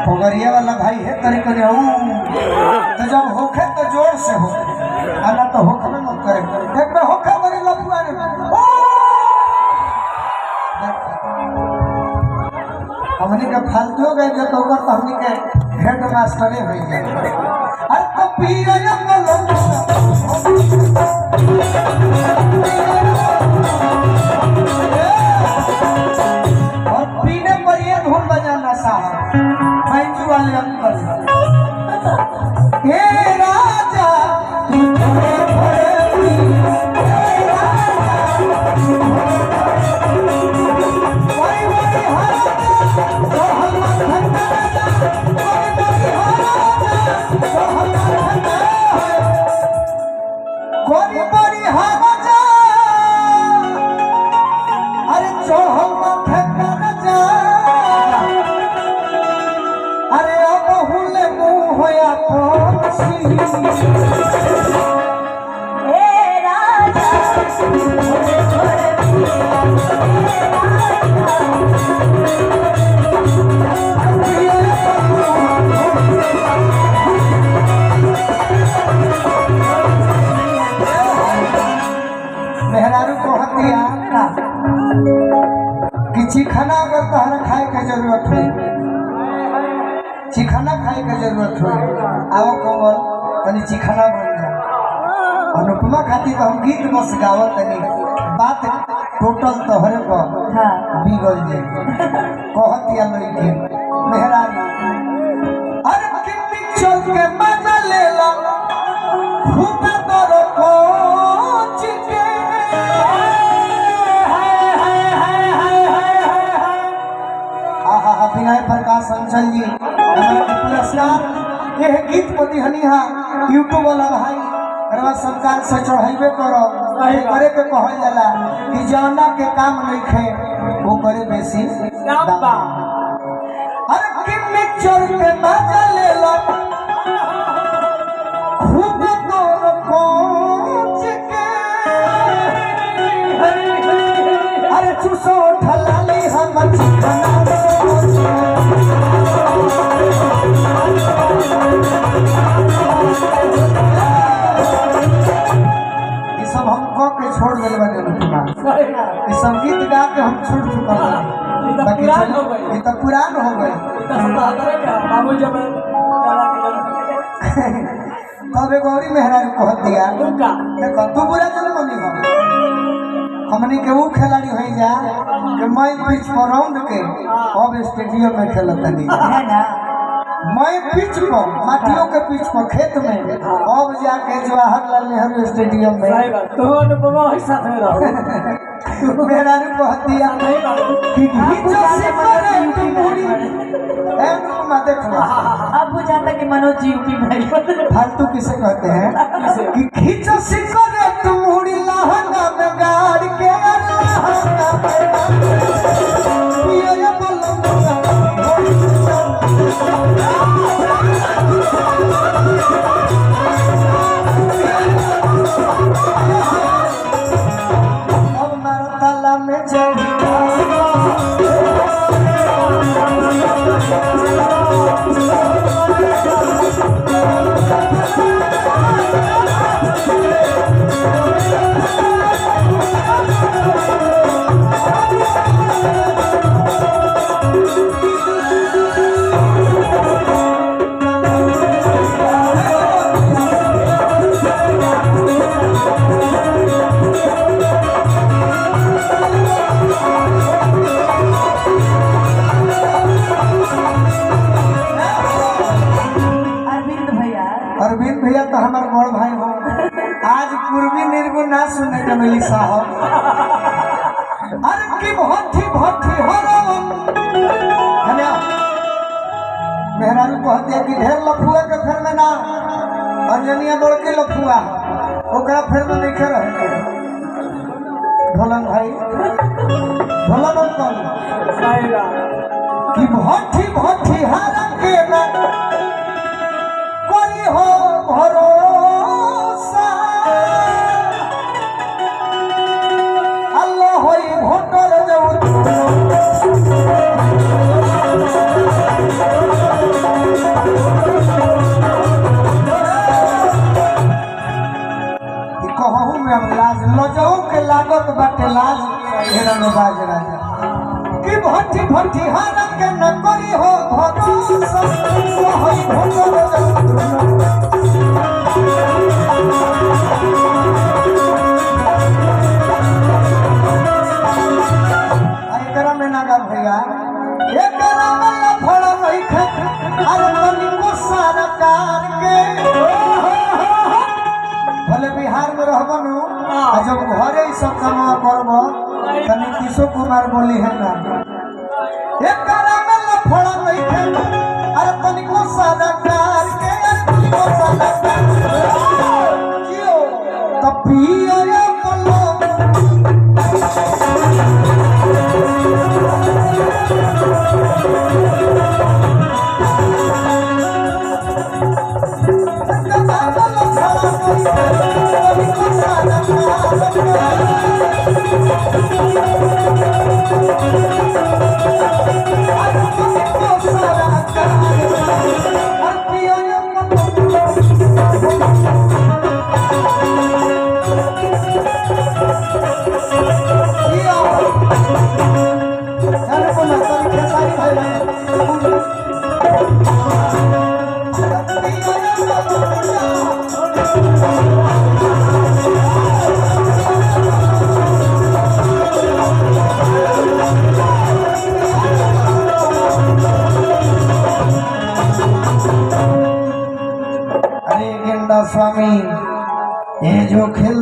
पोगरिया वाला भाई है तरीके ने तो जब होखे तो जोर से हो आना तो होखे में मत करे एक बार होखे बड़ी लफुआ ने हमनी का फालतू हो गए जो तो कर हमनी के हेड मास्टर हो गए अरे तो पिया या और पीने पर ये धुन बजाना साहब बैंजू वाले अंकल हे राजा चिखाना अगर तहरा खाए के जरूरत है चिखाना खाए के जरूरत है आओ कमल तनी चिखाना बन जा अनुपमा खाती तो हम गीत बस गावत नहीं बात टोटल तोहरे पर बिगड़ जाए कहत या लइके मेहरानी अरे कि पिक्चर के मजा ले ला खूब तोरो कोच के विनय प्रकाश अंचल जी पुरस्कार यह गीत पति हनिहा यूट्यूब वाला भाई रवा सरकार से चढ़ाइबे करो करे के कहल जाला कि जौना के काम नहीं खे वो करे बेसी दाबा अरे कि मिक्सचर के मजा ले लो खूब तोर कोच के अरे चूसो ठलाली हम चिकना सब हम को के छोड़ देले बने अनुपमा ये संगीत गा के हम छूट चुका है बाकी ये तो पुरान हो गए बाबू जब कबे गौरी मेहरा को कह दिया देखो तू बुरा चल मनी हो हमनी के वो खिलाड़ी हो जा कि मैं पिच पर राउंड के अब स्टेडियम में खेलता नहीं है ना मैं पिच पर माटियों के पिच पर खेत में अब जाके जवाहरलाल नेहरू स्टेडियम में तो अनुपमा ही साथ में रहो मेरा ने कह दिया कि घीचो से करे तू पूरी अनुपमा देखो अब बुझाता कि मनोज जी की भाई फालतू किसे कहते हैं कि घीचो से करे तू पूरी लहंगा में गाड़ के लहंगा में ये बोलो अरविंद भैया तो हमारे बड़ भाई हो आज पूर्वी निर्गुण ना सुनने के मिली साहब अरे की भट्टी हरो मेहरा ने कह दिया कि ढेर लफुआ के फिर में ना अंजनिया बोल के लफुआ ओकरा फिर में नहीं रहे ढोलन भाई ढोलन अंकल कि भट्टी हरा के ना हो भरोसा अल्लाह होई भोटर जाऊ एरा में बाज राजा कि भट्टी भट्टी हारा के न करी हो भरोसा होई भोर एकरा में ना गाल भैया एकरा में लफड़ा नहीं खे अरे तनिको सरकार के भले बिहार में रहबनु आ जब घरे ई सब काम करब त नीतीशो कुमार बोली है ना एकरा में लफड़ा नहीं खे अरे तनिको सरकार के तनिको सरकार जियो त पियो या बोलो स्वामी ये जो खेल